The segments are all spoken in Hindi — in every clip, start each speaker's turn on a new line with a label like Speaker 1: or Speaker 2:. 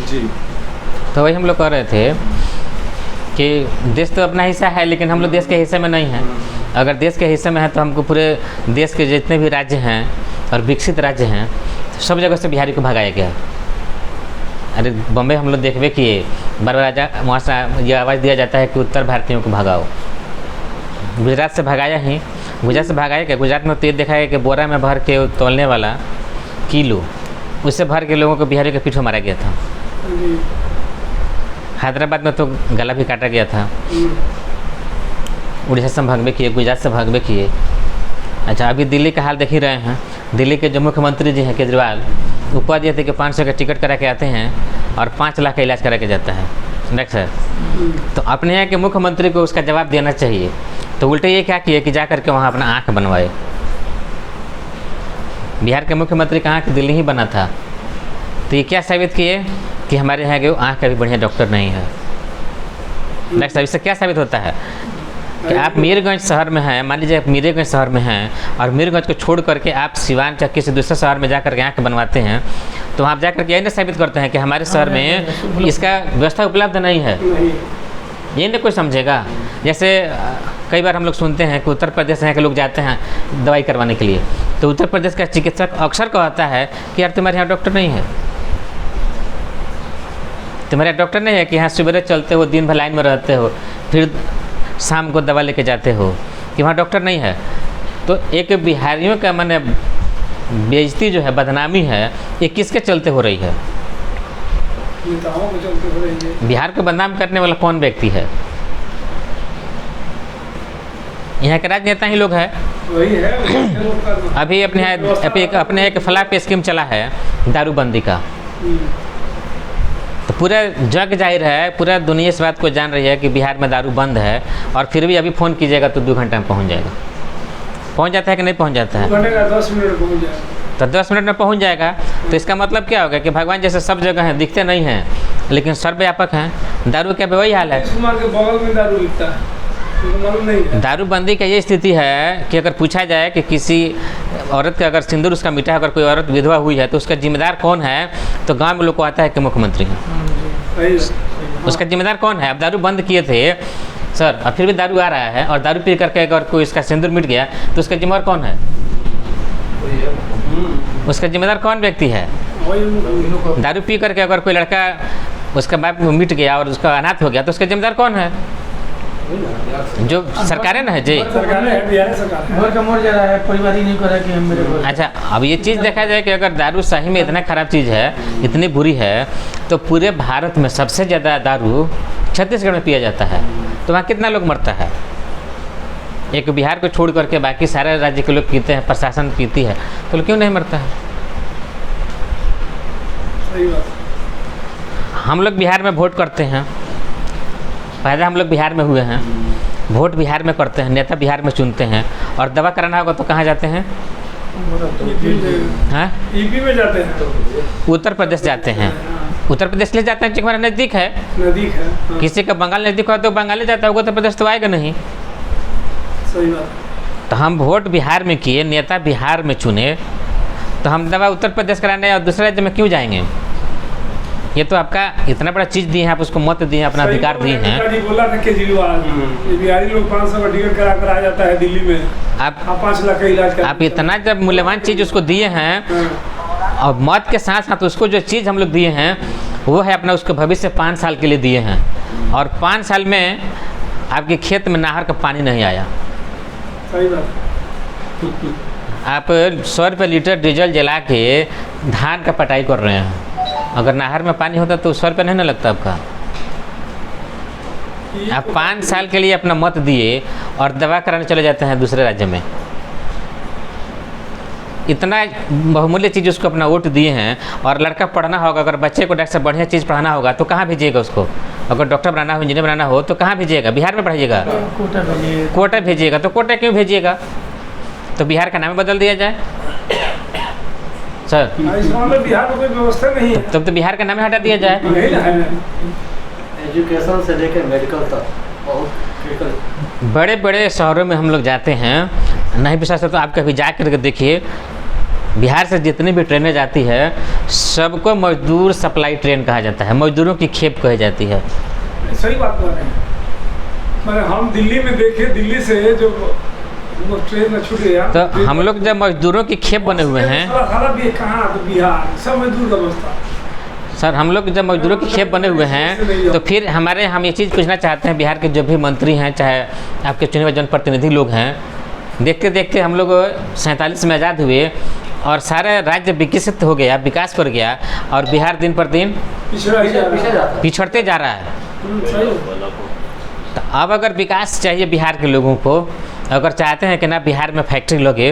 Speaker 1: जी।
Speaker 2: तो वही हम लोग कह रहे थे कि देश तो अपना हिस्सा है, लेकिन हम लोग देश के हिस्से में नहीं हैं। अगर देश के हिस्से में है तो हमको पूरे देश के जितने भी राज्य हैं और विकसित राज्य हैं सब जगह से बिहारी को भगाया गया। अरे बम्बई हम लोग देखबे किए, बार बार वहाँ से ये आवाज़ दिया जाता है कि उत्तर भारतीयों को भगाओ। गुजरात से भगाया ही, गुजरात से भगाया क्या? गुजरात में तो ये देखा है कि बोरा में भर के तोलने वाला किलो, उससे भर के लोगों को बिहारी के पीठ में मारा गया था। हैदराबाद में तो गला भी काटा गया था। उड़ीसा से भगवे किए, गुजरात से भगवे किए। अच्छा, अभी दिल्ली का हाल देख ही रहे हैं। दिल्ली के जो मुख्यमंत्री जी हैं केजरीवाल, वो कह दिए थे कि 500 का टिकट करा के आते हैं और 5 लाख का इलाज करा के जाता है डॉक्टर। तो अपने यहाँ के मुख्यमंत्री को उसका जवाब देना चाहिए। तो उल्टे ये क्या किए कि जा करके वहाँ अपना आँख बनवाए। बिहार के मुख्यमंत्री का आँख दिल्ली ही बना था। तो ये क्या साबित किए कि हमारे यहाँ के आँख का भी बढ़िया डॉक्टर नहीं है। डॉक्टर साहब, इससे क्या साबित होता है कि आप मीरगंज शहर में हैं, मान लीजिए आप मीरगंज शहर में हैं और मीरगंज को छोड़ करके आप सिवान या किसी दूसरे शहर में जा करके आँख बनवाते हैं, तो आप जा करके यही ना साबित करते हैं कि हमारे शहर में इसका व्यवस्था उपलब्ध नहीं है। ये नहीं कोई समझेगा। जैसे कई बार हम लोग सुनते हैं कि उत्तर प्रदेश यहाँ के लोग जाते हैं दवाई करवाने के लिए, तो उत्तर प्रदेश का चिकित्सक अक्सर कहता है कि यार तुम्हारे यहाँ डॉक्टर नहीं है, तुम्हारे यहाँ डॉक्टर नहीं है कि यहाँ सवेरे चलते हो, दिन भर लाइन में रहते हो, फिर शाम को दवा लेके जाते हो, कि वहाँ डॉक्टर नहीं है। तो एक बिहारियों का माने बेइज्जती जो है, बदनामी है, ये किसके चलते हो रही है?
Speaker 1: नेताओं के चलते हो रही है।
Speaker 2: बिहार को बदनाम करने वाला कौन व्यक्ति है? यहाँ के राजनेता ही लोग हैं।
Speaker 1: वही है।
Speaker 2: अभी अपने एक फ्लैप स्कीम चला है दारूबंदी का, तो पूरा जग जाहिर है, पूरा दुनिया इस बात को जान रही है कि बिहार में दारू बंद है, और फिर भी अभी फ़ोन कीजिएगा तो 2 घंटा में पहुँच जाएगा। पहुँच जाता है कि नहीं पहुँच जाता है?
Speaker 1: 10 मिनट पहुँच जाएगा।
Speaker 2: तो 10 मिनट में पहुँच जाएगा। तो इसका मतलब क्या होगा कि भगवान जैसे सब जगह हैं, दिखते नहीं हैं लेकिन सर्वव्यापक हैं। दारू का भी वही हाल है।
Speaker 1: के बगल में दारू बिकता है, मालूम नहीं है।
Speaker 2: दारूबंदी का ये स्थिति है कि अगर पूछा जाए कि किसी औरत का अगर सिंदूर उसका मीठा, अगर कोई औरत विधवा हुई है तो उसका जिम्मेदार कौन है, तो गांव में लोग को आता है कि मुख्यमंत्री हैं। उसका जिम्मेदार कौन है? अब दारू बंद किए थे सर, अब फिर भी दारू आ रहा है, और दारू पी करके अगर कोई इसका सिंदूर मिट गया तो उसका जिम्मेदार कौन है? उसका जिम्मेदार कौन व्यक्ति है? दारू पी करके अगर कोई लड़का उसका बाप मिट गया और उसका अनाथ हो गया तो उसका जिम्मेदार कौन है? जो सरकारें ना है जी। अच्छा, अब ये चीज़ देखा जाए कि अगर दारू सही में इतना ख़राब चीज़ है, इतनी बुरी है, तो पूरे भारत में सबसे ज़्यादा दारू छत्तीसगढ़ में पिया जाता है। तो वहाँ कितना लोग मरता है? एक बिहार को छोड़ करके बाकी सारे राज्य के लोग पीते हैं, प्रशासन पीती है, तो क्यों नहीं मरता है?
Speaker 1: सही बात।
Speaker 2: हम लोग बिहार में वोट करते हैं, पहले हम लोग बिहार में हुए हैं, वोट बिहार में करते हैं, नेता बिहार में चुनते हैं, और दवा कराना होगा तो कहाँ जाते हैं? हाँ,
Speaker 1: ईपी में जाते हैं,
Speaker 2: उत्तर प्रदेश जाते हैं। उत्तर प्रदेश ले जाते हैं क्योंकि हमारा नज़दीक है।
Speaker 1: नज़दीक है। हाँ।
Speaker 2: किसी का बंगाल नज़दीक हुआ तो बंगाली जाता होगा, उत्तर प्रदेश तो आएगा नहीं।
Speaker 1: सही बात।
Speaker 2: तो हम वोट बिहार में किए, नेता बिहार में चुने, तो हम दवा उत्तर प्रदेश कराने और दूसरे राज्य में क्यों जाएंगे? ये तो आपका इतना बड़ा चीज़ दिए हैं, आप उसको मत दिए, अपना अधिकार दिए हैं।
Speaker 1: बोला था केजरीवाल, बिहारी लोग 500 का टिकट करा कर आ जाता है दिल्ली में,
Speaker 2: आप
Speaker 1: 5 लाख का इलाज
Speaker 2: आप इतना जब मूल्यवान चीज़ उसको दिए हैं, और मत के साथ साथ उसको जो चीज़ हम लोग दिए हैं वो है अपना उसको भविष्य 5 साल के लिए दिए हैं, और 5 साल में आपके खेत में नहर का पानी नहीं आया।
Speaker 1: सही बात।
Speaker 2: आप 100 रुपये लीटर डीजल जला के धान का पटाई कर रहे हैं, अगर नहर में पानी होता तो 100 रुपये नहीं ना लगता आपका। आप 5 साल के लिए अपना मत दिए और दवा कराने चले जाते हैं दूसरे राज्य में। इतना बहुमूल्य चीज़ उसको अपना वोट दिए हैं, और लड़का पढ़ना होगा, अगर बच्चे को डॉक्टर से बढ़िया चीज़ पढ़ाना होगा तो कहाँ भेजिएगा उसको? अगर डॉक्टर बनाना हो, इंजीनियर बनाना हो तो कहाँ भेजिएगा? बिहार में पढ़ाइएगा? कोटा भेजिएगा। तो कोटा क्यों भेजिएगा? तो बिहार का नाम बदल दिया जाए सर।
Speaker 1: बिहार में कोई व्यवस्था नहीं है,
Speaker 2: तब तो बिहार का नाम हटा दिया जाए।
Speaker 1: एजुकेशन से लेकर मेडिकल तक
Speaker 2: बड़े बड़े शहरों में हम लोग जाते हैं, नहीं विश्वास है तो आप कभी जा कर के देखिए, बिहार से जितनी भी ट्रेनें जाती है सबको मजदूर सप्लाई ट्रेन कहा जाता है, मजदूरों की खेप कही जाती है।
Speaker 1: सही बात कर रहे हैं। मैंने हम दिल्ली में देखे, दिल्ली से जो वो ट्रेन में छूट गया,
Speaker 2: तो हम लोग जब मजदूरों की खेप बने हुए हैं
Speaker 1: सारा भी कहाँ, तो बिहार सब मजदूर का बस्ता।
Speaker 2: सर, हम लोग जब मजदूरों की खेप बने हुए हैं तो फिर हम ये चीज़ पूछना चाहते हैं, बिहार के जो भी मंत्री हैं, चाहे आपके चुने हुए जनप्रतिनिधि लोग हैं, देखते देखते हम लोग 47 में आज़ाद हुए और सारा राज्य विकसित हो गया, विकास कर गया, और बिहार दिन पर दिन पिछड़ते जा रहा है। तो अब अगर विकास चाहिए बिहार के लोगों को, अगर चाहते हैं कि ना बिहार में फैक्ट्री लगे,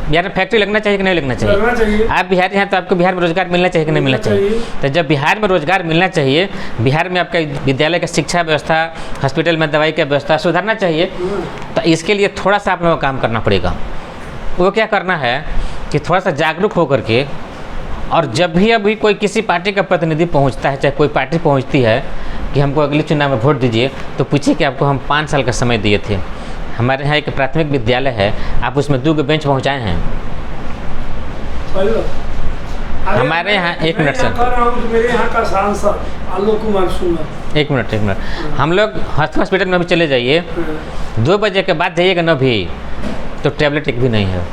Speaker 2: बिहार में फैक्ट्री लगना चाहिए कि नहीं लगना चाहिए? आप बिहारी हैं तो आपको बिहार में रोजगार मिलना चाहिए कि नहीं मिलना चाहिए? तो जब बिहार में रोजगार मिलना चाहिए, बिहार में आपका विद्यालय का शिक्षा व्यवस्था, हॉस्पिटल में दवाई का व्यवस्था सुधारना चाहिए। तो इसके लिए थोड़ा सा आप लोगों को काम करना पड़ेगा। वो क्या करना है कि थोड़ा सा जागरूक होकर के, और जब भी अभी कोई किसी पार्टी का प्रतिनिधि पहुंचता है, चाहे कोई पार्टी पहुंचती है कि हमको अगले चुनाव में वोट दीजिए, तो पूछिए कि आपको हम 5 साल का समय दिए थे, हमारे यहाँ एक प्राथमिक विद्यालय है, आप उसमें 2 बेंच पहुँचाए हैं? हमारे यहाँ 1 मिनट सर,
Speaker 1: मेरे यहाँ का सांसद आलोक कुमार सुंदर,
Speaker 2: 1 मिनट, हम लोग हॉस्पिटल में भी चले जाइए, 2 बजे के बाद जाइएगा ना भी, तो टैबलेट एक भी नहीं है,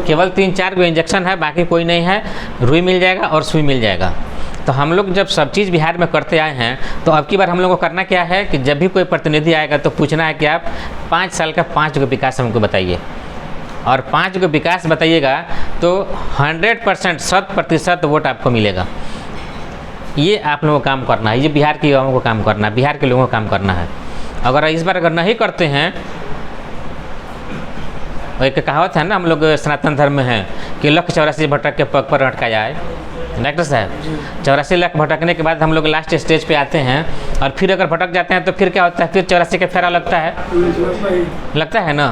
Speaker 2: केवल 3-4 गो इंजेक्शन है, बाकी कोई नहीं है। रुई मिल जाएगा और सुई मिल जाएगा। तो हम लोग जब सब चीज़ बिहार में करते आए हैं, तो अब की बार हम लोग को करना क्या है कि जब भी कोई प्रतिनिधि आएगा तो पूछना है कि आप 5 साल का 5 गो विकास हमको बताइए, और 5 गो विकास बताइएगा तो 100% 100% वोट आपको मिलेगा। ये आप लोगों को काम करना है, ये बिहार के युवाओं को काम करना है, बिहार के लोगों को काम करना है। अगर इस बार अगर नहीं करते हैं, एक कहावत है ना, हम लोग सनातन धर्म में हैं कि 184 भटक के पग पर अटका जाए। डॉक्टर साहब, 84 लाख भटकने के बाद हम लोग लास्ट स्टेज पे आते हैं, और फिर अगर भटक जाते हैं तो फिर क्या होता है? फिर 84 का फेरा लगता है ना।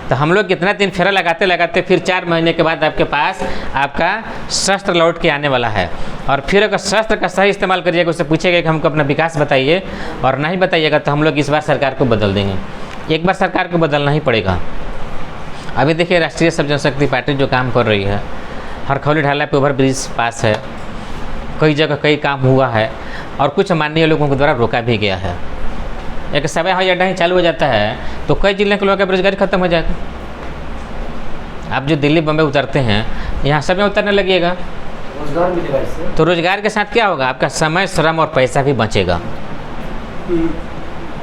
Speaker 2: तो हम लोग कितना दिन फेरा लगाते लगाते फिर 4 महीने के बाद आपके पास आपका शस्त्र लौट के आने वाला है। और फिर अगर शस्त्र का सही इस्तेमाल करिएगा, उससे पूछेगा कि हमको अपना विकास बताइए, और नहीं बताइएगा तो हम लोग इस बार सरकार को बदल देंगे। एक बार सरकार को बदलना ही पड़ेगा। अभी देखिए, राष्ट्रीय सब जनशक्ति पार्टी जो काम कर रही है, हरखौली ढाला पे ओवर ब्रिज पास है, कई जगह कई काम हुआ है, और कुछ माननीय लोगों के द्वारा रोका भी गया है। एक सवाई हवाई अड्डा ही चालू हो जाता है तो कई जिले के लोगों का बेरोजगारी खत्म हो जाएगा। आप जो दिल्ली बम्बई उतरते हैं, यहाँ सब में उतरने लगेगा,
Speaker 3: रोजगार मिलेगा इससे।
Speaker 2: तो रोजगार के साथ क्या होगा? आपका समय, श्रम और पैसा भी बचेगा।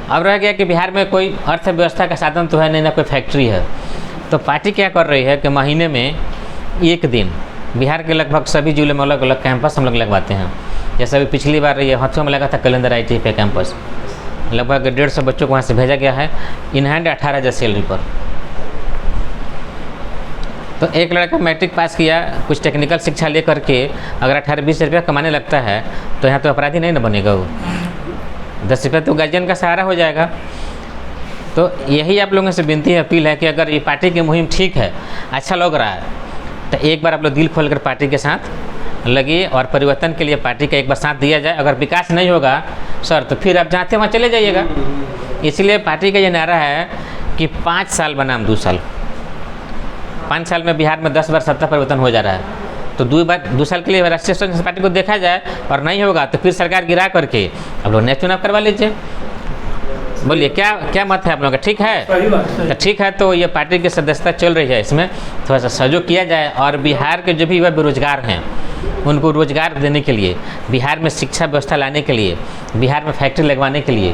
Speaker 2: अब रह गया कि बिहार में कोई अर्थव्यवस्था का साधन तो है नहीं, ना कोई फैक्ट्री है। तो पार्टी क्या कर रही है कि महीने में 1 दिन बिहार के लगभग सभी जिलों में अलग अलग कैंपस हम लोग लगवाते हैं। जैसे अभी पिछली बार ये हाथों में लगा था कैलेंडर IT पे कैंपस, लगभग 150 बच्चों को वहाँ से भेजा गया है, इन हैंड 18,000 सैलरी पर। तो एक लड़का मैट्रिक पास किया, कुछ टेक्निकल शिक्षा ले करके अगर 18-20 रुपया कमाने लगता है, तो यहाँ तो अपराधी नहीं ना बनेगा वो, 10 रुपया तो गार्जियन का सहारा हो जाएगा। तो यही आप लोगों से विनती है, अपील है कि अगर ये पार्टी की मुहिम ठीक है, अच्छा लग रहा है, तो एक बार आप लोग दिल खोलकर पार्टी के साथ लगिए, और परिवर्तन के लिए पार्टी का एक बार साथ दिया जाए। अगर विकास नहीं होगा सर, तो फिर आप जहाँ थे वहाँ चले जाइएगा। इसलिए पार्टी का ये नारा है कि 5 साल बनाम 2 साल। 5 साल में बिहार में 10 बार सत्ता परिवर्तन हो जा रहा है, तो 2 साल के लिए राष्ट्रीय स्वयं सेवक पार्टी को देखा जाए, और नहीं होगा तो फिर सरकार गिरा करके आप लोग नया चुनाव करवा लीजिए। बोलिए, क्या मत है आप लोगों का? ठीक है? तो ठीक है, तो ये पार्टी की सदस्यता चल रही है, इसमें थोड़ा सा सहयोग किया जाए, और बिहार के जो भी युवा बेरोजगार हैं उनको रोजगार देने के लिए, बिहार में शिक्षा व्यवस्था लाने के लिए, बिहार में फैक्ट्री लगवाने के लिए,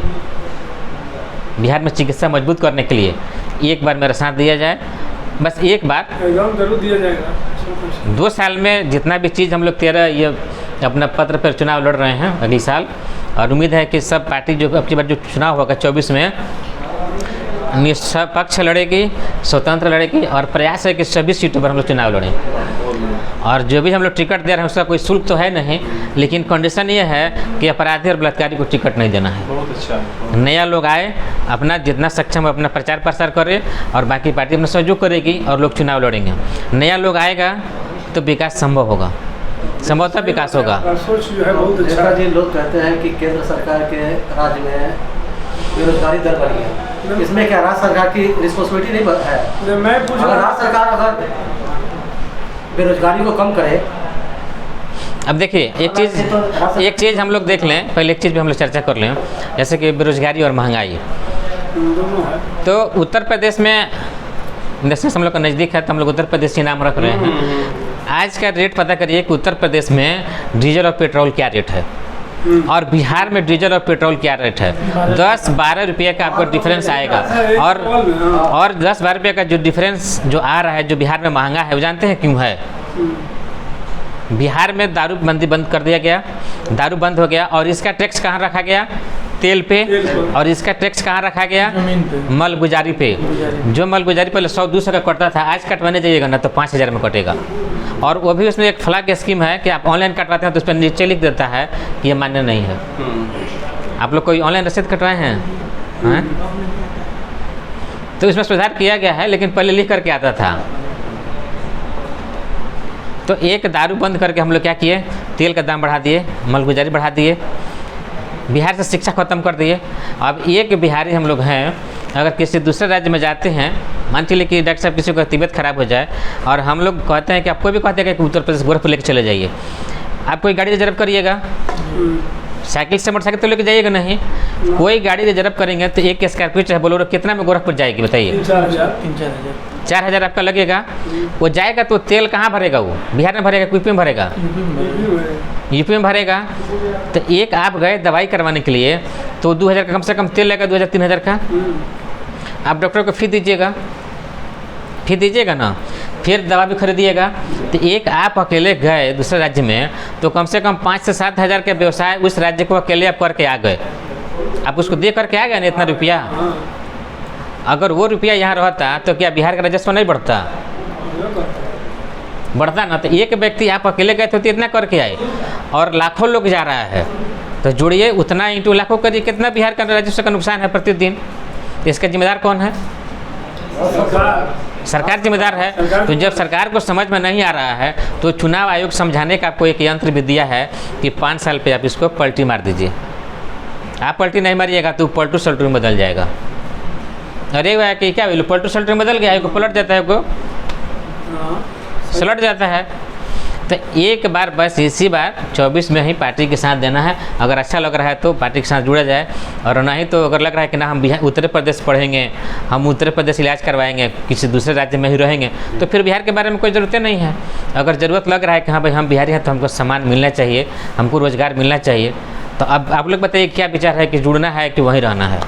Speaker 2: बिहार में चिकित्सा मजबूत करने के लिए एक बार मेरा साथ दिया जाए। बस एक बार
Speaker 1: जरूर दिया जाएगा।
Speaker 2: 2 साल में जितना भी चीज़ हम लोग 13 ये अपना पत्र पर चुनाव लड़ रहे हैं अगले साल, और उम्मीद है कि सब पार्टी जो अब की बार जो चुनाव होगा 24 में निष्पक्ष लड़ेगी, स्वतंत्र लड़ेगी, और प्रयास है कि सभी सीटों पर हम लोग चुनाव लड़ें। और जो भी हम लोग टिकट दे रहे हैं उसका कोई शुल्क तो है नहीं, लेकिन कंडीशन ये है कि अपराधी और बलात्कारी को टिकट नहीं देना है।
Speaker 3: बहुत अच्छा।
Speaker 2: नया लोग आए, अपना जितना सक्षम है अपना प्रचार प्रसार करे, और बाकी पार्टी अपना सहयोग करेगी और लोग चुनाव लड़ेंगे। नया लोग आएगा तो विकास संभव होगा, संभवतः विकास होगा।
Speaker 1: सोच जो है बहुत अच्छा।
Speaker 3: जी, लोग कहते हैं कि केंद्र सरकार के राज्य में बेरोजगारी दर बढ़ी है, इसमें क्या राज्य सरकार की रिस्पॉन्सिबिलिटी नहीं है?
Speaker 1: मैं पूछ
Speaker 3: अगर
Speaker 1: रहा
Speaker 3: राज्य सरकार अगर बेरोजगारी को कम करे,
Speaker 2: अब देखिए एक चीज़ हम लोग देख लें, पहले एक चीज़ पे हम लोग चर्चा कर लें, जैसे कि बेरोजगारी और महंगाई।
Speaker 1: दोनों है।
Speaker 2: तो उत्तर प्रदेश में जैसे हम लोग का नज़दीक है तो हम लोग उत्तर प्रदेश के नाम रख रहे हैं। आज का रेट पता करिए कि उत्तर प्रदेश में डीजल और पेट्रोल क्या रेट है और बिहार में डीजल और पेट्रोल क्या रेट है। 10-12 रुपये का आपको डिफरेंस आएगा। और 10-12 रुपये का जो डिफरेंस जो आ रहा है, जो बिहार में महंगा है, वो जानते हैं क्यों है? बिहार में दारू बंदी बंद कर दिया गया, दारू बंद हो गया, और इसका टैक्स कहाँ रखा गया? तेल पे। और इसका टैक्स कहाँ रखा गया? मलगुजारी पे। जो मलगुजारी पहले 100-200 का कटता था, आज कटवाने जाइएगा ना तो 5000 में कटेगा। और वो भी उसमें एक फ्लैग स्कीम है कि आप ऑनलाइन कटवाते हैं तो उस पर नीचे लिख देता है कि ये मान्य नहीं है। आप लोग कोई ऑनलाइन रसीद कटवाए हैं? हाँ? तो इसमें सुधार किया गया है, लेकिन पहले लिख करके आता था। तो एक दारू बंद करके हम लोग क्या किए? तेल का दाम बढ़ा दिए, मलगुजारी बढ़ा दिए, बिहार से शिक्षा खत्म कर दिए। अब एक बिहारी हम लोग हैं, अगर किसी दूसरे राज्य में जाते हैं, मान चलिए कि डॉक्टर साहब किसी को तबीयत खराब हो जाए और हम लोग कहते हैं कि आप कोई भी कहते हैं कि उत्तर प्रदेश गोरखपुर लेके चले जाइए, आप कोई गाड़ी रिजर्व करिएगा? साइकिल से मोटरसाइकिल तो लेके जाइएगा नहीं। कोई गाड़ी रिजर्व करेंगे तो एक स्कॉर्पियो चाहे बोलेरो कितना में गोरखपुर जाएगी बताइए? 4,000 आपका लगेगा। वो जाएगा तो तेल कहाँ भरेगा? वो बिहार में भरेगा, यूपी में भरेगा? यूपी में भरेगा। तो एक आप गए दवाई करवाने के लिए तो 2,000 का कम से कम तेल लगेगा, 2,000-3,000 का। आप डॉक्टर को फी दीजिएगा ना, फिर दवा भी खरीदिएगा। तो एक आप अकेले गए दूसरे राज्य में तो कम से कम 5 से 7 हज़ार का व्यवसाय उस राज्य को अकेले आप करके आ गए। आप उसको दे करके आ गए ना इतना रुपया। अगर वो रुपया यहाँ रहता तो क्या बिहार का राजस्व नहीं बढ़ता ना? तो एक व्यक्ति आप अकेले गए थे तो इतना करके आए और लाखों लोग जा रहा है, तो जोड़िए उतना इंटू लाखों करिए, कितना बिहार का राजस्व का नुकसान है प्रतिदिन। इसका जिम्मेदार कौन है? सरकार जिम्मेदार है। तो जब सरकार को समझ में नहीं आ रहा है तो चुनाव आयोग समझाने का आपको एक यंत्र भी दिया है कि 5 साल पे आप इसको पलटी मार दीजिए। आप पलटी नहीं मारिएगा तो पलटू सल्टू में बदल जाएगा। अरे वह कि क्या पलटू सल्टू में बदल गया, पलट जाता है, को सलट जाता है। तो एक बार बस इसी बार 24 में ही पार्टी के साथ देना है। अगर अच्छा लग रहा है तो पार्टी के साथ जुड़ा जाए, और नहीं तो अगर लग रहा है कि ना हम बिहार उत्तर प्रदेश पढ़ेंगे, हम उत्तर प्रदेश इलाज करवाएंगे, किसी दूसरे राज्य में ही रहेंगे, तो फिर बिहार के बारे में कोई ज़रूरत नहीं है। अगर ज़रूरत लग रहा है कि हाँ भाई हम बिहारी हैं तो हमको सम्मान मिलना चाहिए, हमको रोज़गार मिलना चाहिए, तो अब आप लोग बताइए क्या विचार है कि जुड़ना है कि वहीं रहना है?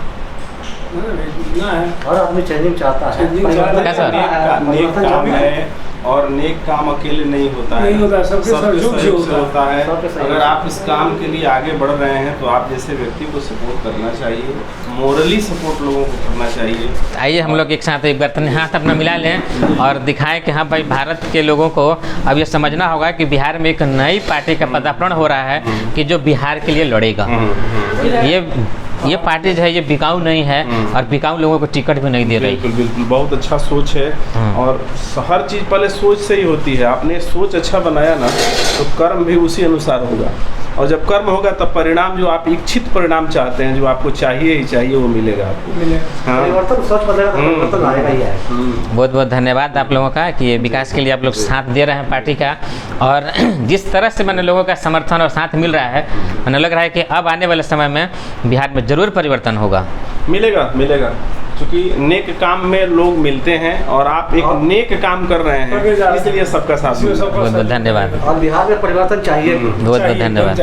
Speaker 3: और आदमी चेंजिंग चाहता है,
Speaker 4: नेक काम है, और नेक काम अकेले नहीं होता है, सबके सहयोग से होता है। अगर आप इस काम के लिए आगे बढ़ रहे हैं तो आप जैसे व्यक्ति को सपोर्ट करना चाहिए, मोरली सपोर्ट लोगों को करना चाहिए।
Speaker 2: आइए हम लोग एक साथ एक बर्तन हाथ अपना मिला लें और दिखाएं कि हाँ भाई भारत के लोगों को अब ये समझना होगा कि बिहार में एक नई पार्टी का पदार्पण हो रहा है कि जो बिहार के लिए लड़ेगा। ये पार्टी जो है ये बिकाऊ नहीं है और बिकाऊ लोगों को टिकट भी नहीं दे रही।
Speaker 4: बिल्कुल बिल्कुल, बहुत अच्छा सोच है। और हर चीज़ पहले सोच से ही होती है। आपने सोच अच्छा बनाया ना तो कर्म भी उसी अनुसार होगा, और जब कर्म होगा तब परिणाम जो आप इच्छित परिणाम चाहते हैं, जो आपको चाहिए ही चाहिए, वो मिलेगा आपको। हाँ,
Speaker 3: परिवर्तन सोच बदलेगा तो परिवर्तन आएगा ही आएगा।
Speaker 2: बहुत बहुत धन्यवाद आप लोगों का कि विकास के लिए आप लोग साथ दे रहे हैं पार्टी का, और जिस तरह से मैंने लोगों का समर्थन और साथ मिल रहा है, मैंने लग रहा है कि अब आने वाले समय में बिहार में ज़रूर परिवर्तन होगा।
Speaker 4: मिलेगा क्योंकि नेक काम में लोग मिलते हैं और आप एक नेक काम कर रहे हैं, इसलिए सबका साथ।
Speaker 2: बहुत बहुत धन्यवाद।
Speaker 3: और बिहार में परिवर्तन चाहिए।
Speaker 2: बहुत बहुत धन्यवाद।